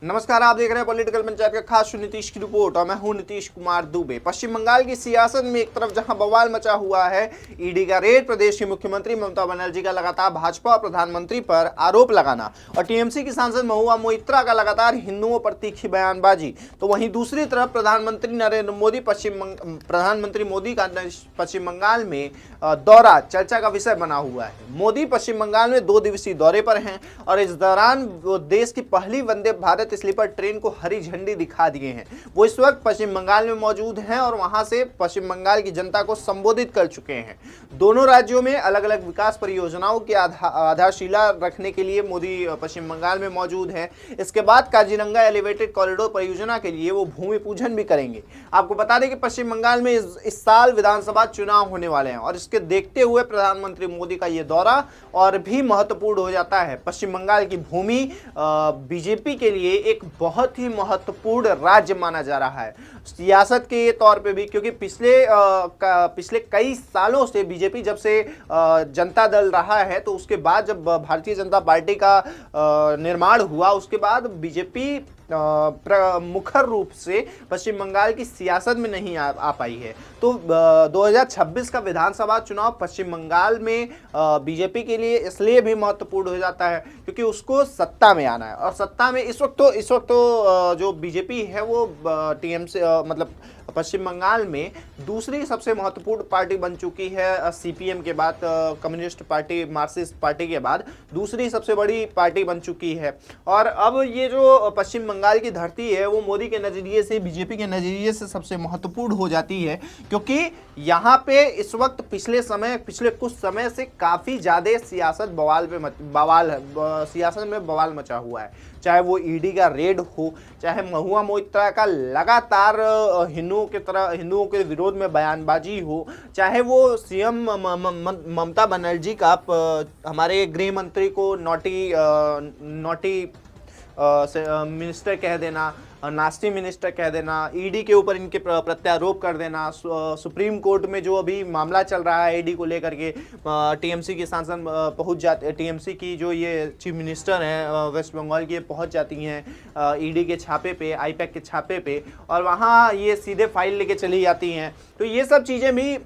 नमस्कार, आप देख रहे हैं पॉलिटिकल पंचायत का खास नीतीश की रिपोर्ट और मैं हूं नीतीश कुमार दुबे। पश्चिम बंगाल की सियासत में एक तरफ जहां बवाल मचा हुआ है, ईडी का रेड, प्रदेश की मुख्यमंत्री ममता बनर्जी का लगातार भाजपा और प्रधानमंत्री पर आरोप लगाना और टीएमसी की सांसद महुआ मोइत्रा का लगातार हिंदुओं पर तीखी बयानबाजी, तो वहीं दूसरी तरफ प्रधानमंत्री नरेंद्र मोदी का पश्चिम बंगाल में दौरा चर्चा का विषय बना हुआ है। मोदी पश्चिम बंगाल में 2 दिवसीय दौरे पर हैं और इस दौरान वो देश की पहली वंदे भारत स्लीपर ट्रेन को हरी झंडी दिखा दिए हैं। वो इस वक्त पश्चिम बंगाल में मौजूद हैं और वहां से पश्चिम बंगाल की जनता को संबोधित कर चुके हैं। दोनों राज्यों में अलग अलग विकास परियोजनाओं की आधारशिला रखने के लिए मोदी पश्चिम बंगाल में मौजूद हैं। इसके बाद काजीरंगा एलिवेटेड कॉरिडोर परियोजना के लिए वो भूमि पूजन भी करेंगे। आपको बता दें कि पश्चिम बंगाल में इस साल विधानसभा चुनाव होने वाले हैं और इसके देखते हुए प्रधानमंत्री मोदी का ये दौरा और भी महत्वपूर्ण हो जाता है। पश्चिम बंगाल की भूमि बीजेपी के लिए एक बहुत ही महत्वपूर्ण राज्य माना जा रहा है सियासत के तौर पे भी, क्योंकि पिछले कई सालों से बीजेपी जब से जनता दल रहा है, तो उसके बाद जब भारतीय जनता पार्टी का निर्माण हुआ, उसके बाद बीजेपी मुखर रूप से पश्चिम बंगाल की सियासत में नहीं आ पाई है। तो 2026 का विधानसभा चुनाव पश्चिम बंगाल में बीजेपी के लिए इसलिए भी महत्वपूर्ण हो जाता है क्योंकि उसको सत्ता में आना है और सत्ता में इस वक्त तो जो बीजेपी है वो टीएमसी मतलब पश्चिम बंगाल में दूसरी सबसे महत्वपूर्ण पार्टी बन चुकी है। सीपीएम के बाद, कम्युनिस्ट पार्टी, मार्क्सिस्ट पार्टी के बाद दूसरी सबसे बड़ी पार्टी बन चुकी है। और अब ये जो पश्चिम बंगाल की धरती है वो मोदी के नज़रिए से, बीजेपी के नज़रिए से सबसे महत्वपूर्ण हो जाती है, क्योंकि यहाँ पे इस वक्त पिछले कुछ समय से काफ़ी ज़्यादा सियासत सियासत में बवाल मचा हुआ है। चाहे वो ईडी का रेड हो, चाहे महुआ मोइत्रा का लगातार हिंदुओं के विरोध में बयानबाजी हो, चाहे वो सीएम ममता बनर्जी का हमारे गृह मंत्री को नॉटी मिनिस्टर कह देना, नास्टी मिनिस्टर कह देना, ईडी के ऊपर इनके प्रत्यारोप कर देना, सुप्रीम कोर्ट में जो अभी मामला चल रहा है ईडी को लेकर के, टीएमसी की सांसद पहुंच जाते, टीएमसी की जो ये चीफ मिनिस्टर हैं वेस्ट बंगाल की, पहुंच जाती हैं ईडी के छापे पे, आईपैक के छापे पे, और वहां ये सीधे फाइल लेके चली जाती हैं। तो ये सब चीज़ें भी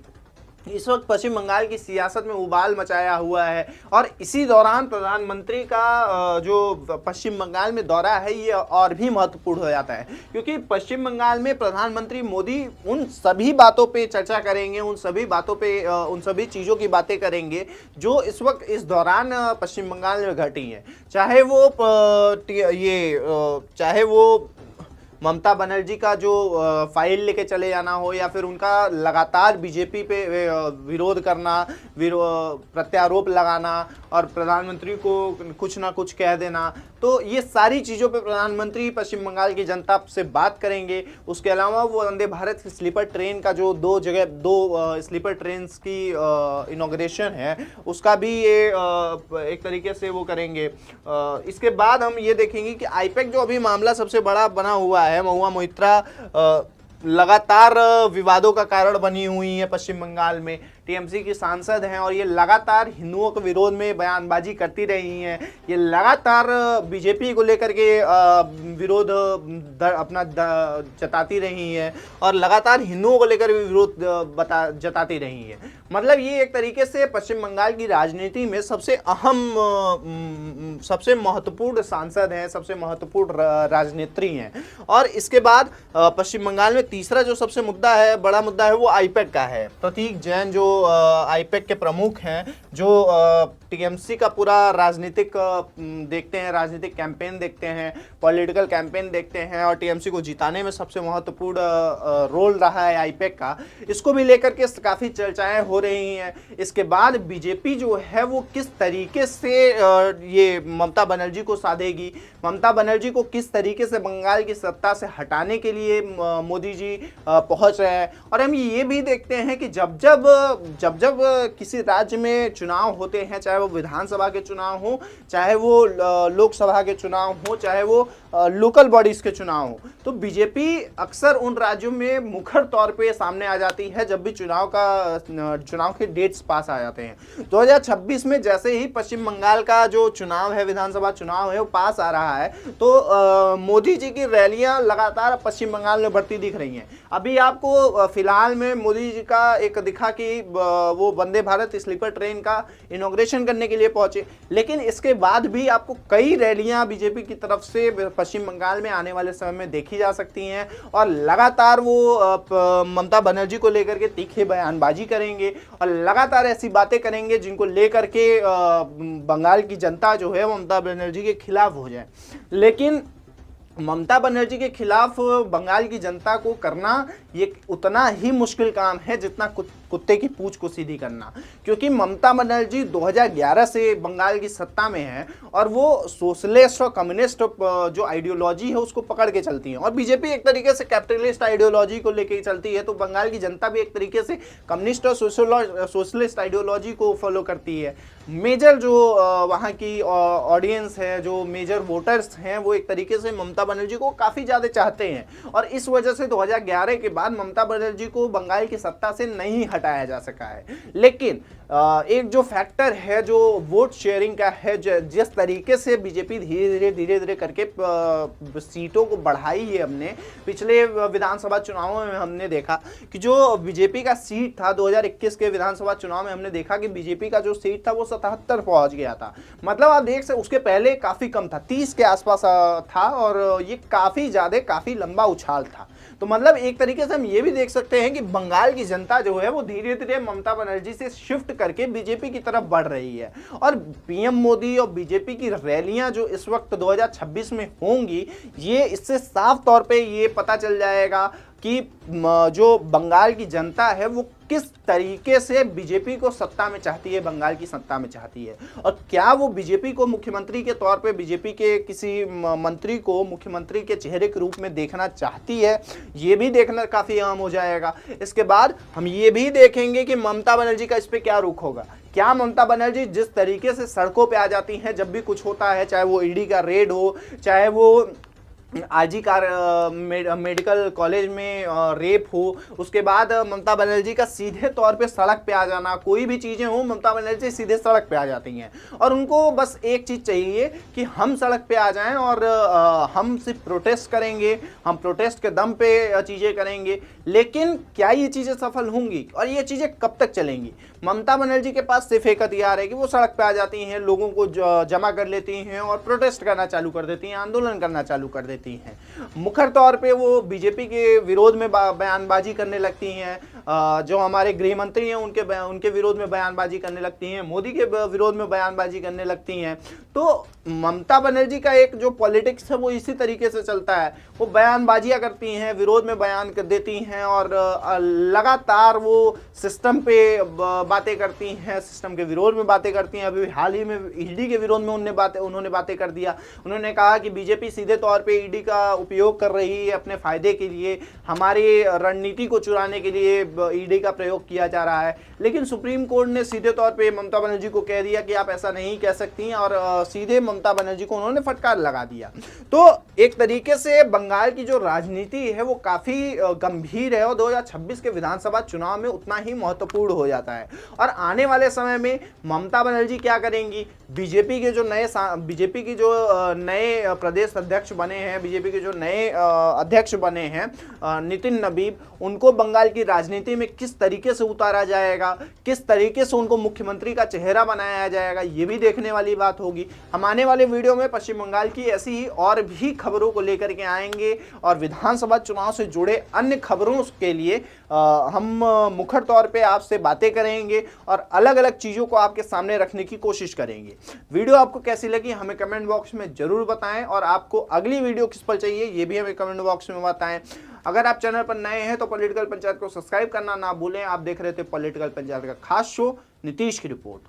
इस वक्त पश्चिम बंगाल की सियासत में उबाल मचाया हुआ है। और इसी दौरान प्रधानमंत्री का जो पश्चिम बंगाल में दौरा है ये और भी महत्वपूर्ण हो जाता है, क्योंकि पश्चिम बंगाल में प्रधानमंत्री मोदी उन सभी बातों पे चर्चा करेंगे, उन सभी चीज़ों की बातें करेंगे जो इस वक्त इस दौरान पश्चिम बंगाल में घटी हैं। चाहे वो ममता बनर्जी का जो फाइल लेके चले जाना हो, या फिर उनका लगातार बीजेपी पे विरोध करना, प्रत्यारोप लगाना और प्रधानमंत्री को कुछ ना कुछ कह देना, तो ये सारी चीज़ों पे प्रधानमंत्री पश्चिम बंगाल की जनता से बात करेंगे। उसके अलावा वो वंदे भारत स्लीपर ट्रेन का जो दो स्लीपर ट्रेन की इनॉग्रेशन है उसका भी ये एक तरीके से वो करेंगे। इसके बाद हम ये देखेंगे कि आईपैक जो अभी मामला सबसे बड़ा बना हुआ है, महुआ मोइत्रा लगातार विवादों का कारण बनी हुई है पश्चिम बंगाल में, टीएमसी की सांसद हैं और ये लगातार हिंदुओं के विरोध में बयानबाजी करती रही हैं, ये लगातार बीजेपी को लेकर के विरोध अपना जताती रही हैं और लगातार हिंदुओं को लेकर भी विरोध जताती रही हैं। मतलब ये एक तरीके से पश्चिम बंगाल की राजनीति में सबसे अहम, सबसे महत्वपूर्ण सांसद हैं, सबसे महत्वपूर्ण राजनेत्री हैं। और इसके बाद पश्चिम बंगाल में तीसरा जो सबसे बड़ा मुद्दा है वो आईपैक का है। प्रतीक जैन जो आईपैक के प्रमुख हैं, जो टीएमसी का पूरा राजनीतिक देखते हैं, राजनीतिक कैंपेन देखते हैं, पॉलिटिकल कैंपेन देखते हैं और टीएमसी को जिताने में सबसे महत्वपूर्ण रोल रहा है आईपैक का, इसको भी लेकर के काफ़ी चर्चाएं हो रही हैं। इसके बाद बीजेपी जो है वो किस तरीके से ये ममता बनर्जी को साधेगी, ममता बनर्जी को किस तरीके से बंगाल की सत्ता से हटाने के लिए मोदी जी पहुंच रहे हैं। और हम ये भी देखते हैं कि जब जब किसी राज्य में चुनाव होते हैं, चाहे वो विधानसभा के चुनाव हो, चाहे वो लोकसभा के चुनाव हो, चाहे वो लोकल बॉडीज के चुनाव हो। तो बीजेपी अक्सर उन राज्यों में मुखर तौर पे सामने आ जाती है जब भी चुनाव के डेट्स पास आ जाते हैं। 2026 में जैसे ही पश्चिम बंगाल का जो चुनाव है, विधानसभा चुनाव है, वो पास आ रहा है, तो मोदी जी की रैलियां लगातार पश्चिम बंगाल में बढ़ती दिख रही हैं। अभी आपको फिलहाल में मोदी जी का एक दिखा कि वो वंदे भारत स्लीपर ट्रेन का इनॉग्रेशन करने के लिए पहुंचे, लेकिन इसके बाद भी आपको कई रैलियां बीजेपी की तरफ से पश्चिम बंगाल में आने वाले समय में देखी जा सकती हैं और लगातार वो ममता बनर्जी को लेकर के तीखे बयानबाजी करेंगे और लगातार ऐसी बातें करेंगे जिनको लेकर के बंगाल की जनता जो है ममता बनर्जी के खिलाफ हो जाए। लेकिन ममता बनर्जी के खिलाफ बंगाल की जनता को करना ये उतना ही मुश्किल काम है जितना कुत्ते की पूंछ को सीधी करना, क्योंकि ममता बनर्जी 2011 से बंगाल की सत्ता में है और वो सोशलिस्ट और कम्युनिस्ट जो आइडियोलॉजी है उसको पकड़ के चलती है और बीजेपी एक तरीके से कैपिटलिस्ट आइडियोलॉजी को लेके चलती है। तो बंगाल की जनता भी एक तरीके से कम्युनिस्ट और सोशलिस्ट आइडियोलॉजी को फॉलो करती है। मेजर जो वहाँ की ऑडियंस है, जो मेजर वोटर्स हैं, वो एक तरीके से ममता बनर्जी को काफ़ी ज़्यादा चाहते हैं और इस वजह से 2011 के बाद ममता बनर्जी को बंगाल की सत्ता से नहीं हटाया जा सका है। लेकिन एक जो फैक्टर है जो वोट शेयरिंग का है, जिस तरीके से बीजेपी धीरे धीरे करके सीटों को बढ़ाई है, हमने पिछले विधानसभा चुनावों में हमने देखा कि जो बीजेपी का सीट था 2021 के विधानसभा चुनाव में हमने देखा कि बीजेपी का जो सीट था वो 77 पहुंच गया था। मतलब आप देख सकते उसके पहले काफी कम था, 30 के आसपास था और ये काफी ज्यादा काफी लंबा उछाल था। तो मतलब एक तरीके से हम ये भी देख सकते हैं कि बंगाल की जनता जो है वो धीरे धीरे ममता बनर्जी से शिफ्ट करके बीजेपी की तरफ बढ़ रही है और पीएम मोदी और बीजेपी की रैलियां जो इस वक्त 2026 में होंगी, ये इससे साफ तौर पे ये पता चल जाएगा कि जो बंगाल की जनता है वो किस तरीके से बीजेपी को सत्ता में चाहती है, बंगाल की सत्ता में चाहती है और क्या वो बीजेपी को मुख्यमंत्री के तौर पे बीजेपी के किसी मंत्री को मुख्यमंत्री के चेहरे के रूप में देखना चाहती है, ये भी देखना काफ़ी अहम हो जाएगा। इसके बाद हम ये भी देखेंगे कि ममता बनर्जी का इस पर क्या रुख होगा। क्या ममता बनर्जी जिस तरीके से सड़कों पे आ जाती हैं जब भी कुछ होता है, चाहे वो ईडी का रेड हो, चाहे वो आरजी मेडिकल कॉलेज में रेप हो, उसके बाद ममता बनर्जी का सीधे तौर पे सड़क पे आ जाना, कोई भी चीज़ें हो ममता बनर्जी सीधे सड़क पे आ जाती हैं और उनको बस एक चीज़ चाहिए कि हम सड़क पे आ जाएं और हम सिर्फ प्रोटेस्ट करेंगे, हम प्रोटेस्ट के दम पे चीज़ें करेंगे। लेकिन क्या ये चीज़ें सफल होंगी और ये चीज़ें कब तक चलेंगी? ममता बनर्जी के पास सिर्फ एक हथियार है कि वो सड़क पे आ जाती हैं, लोगों को जमा कर लेती हैं और प्रोटेस्ट करना चालू कर देती हैं, आंदोलन करना चालू कर देती हैं। मुखर तौर पे वो बीजेपी के विरोध में बयानबाजी करने लगती हैं, जो हमारे गृह मंत्री हैं उनके विरोध में बयानबाजी करने लगती हैं, मोदी के विरोध में बयानबाजी करने लगती हैं। तो ममता बनर्जी का एक जो पॉलिटिक्स है वो इसी तरीके से चलता है, वो बयानबाजियां करती हैं, विरोध में बयान कर देती हैं और लगातार वो सिस्टम पे बातें करती हैं, सिस्टम के विरोध में बातें करती हैं। अभी हाल ही में ईडी के विरोध में उन्होंने बातें कर दिया। उन्होंने कहा कि बीजेपी सीधे तौर पे ईडी का उपयोग कर रही है अपने फायदे के लिए, हमारी रणनीति को चुराने के लिए ईडी का प्रयोग किया जा रहा है। लेकिन सुप्रीम कोर्ट ने सीधे तौर पे ममता बनर्जी को कह दिया कि आप ऐसा नहीं कह सकती हैं और सीधे ममता बनर्जी को उन्होंने फटकार लगा दिया। तो एक तरीके से बंगाल की जो राजनीति है वो काफी गंभीर है और 2026 के विधानसभा चुनाव में उतना ही महत्वपूर्ण हो जाता है। और आने वाले समय में ममता बनर्जी क्या करेंगी, बीजेपी के जो नए प्रदेश अध्यक्ष बने हैं, बीजेपी के जो नए अध्यक्ष बने हैं नितिन नबीब, उनको बंगाल की राजनीति में किस तरीके से उतारा जाएगा, किस तरीके से उनको मुख्यमंत्री का चेहरा बनाया जाएगा, ये भी देखने वाली बात होगी। हम आने वाले वीडियो में पश्चिम बंगाल की ऐसी ही और भी खबरों को लेकर के आएंगे और विधानसभा चुनाव से जुड़े अन्य खबरों के लिए हम मुखर तौर पे आपसे बातें करेंगे और अलग अलग चीज़ों को आपके सामने रखने की कोशिश करेंगे। वीडियो आपको कैसी लगी हमें कमेंट बॉक्स में जरूर बताएं और आपको अगली वीडियो किस पर चाहिए ये भी हमें कमेंट बॉक्स में बताएं। अगर आप चैनल पर नए हैं तो पॉलिटिकल पंचायत को सब्सक्राइब करना ना भूलें। आप देख रहे थे पॉलिटिकल पंचायत का खास शो नीतीश की रिपोर्ट।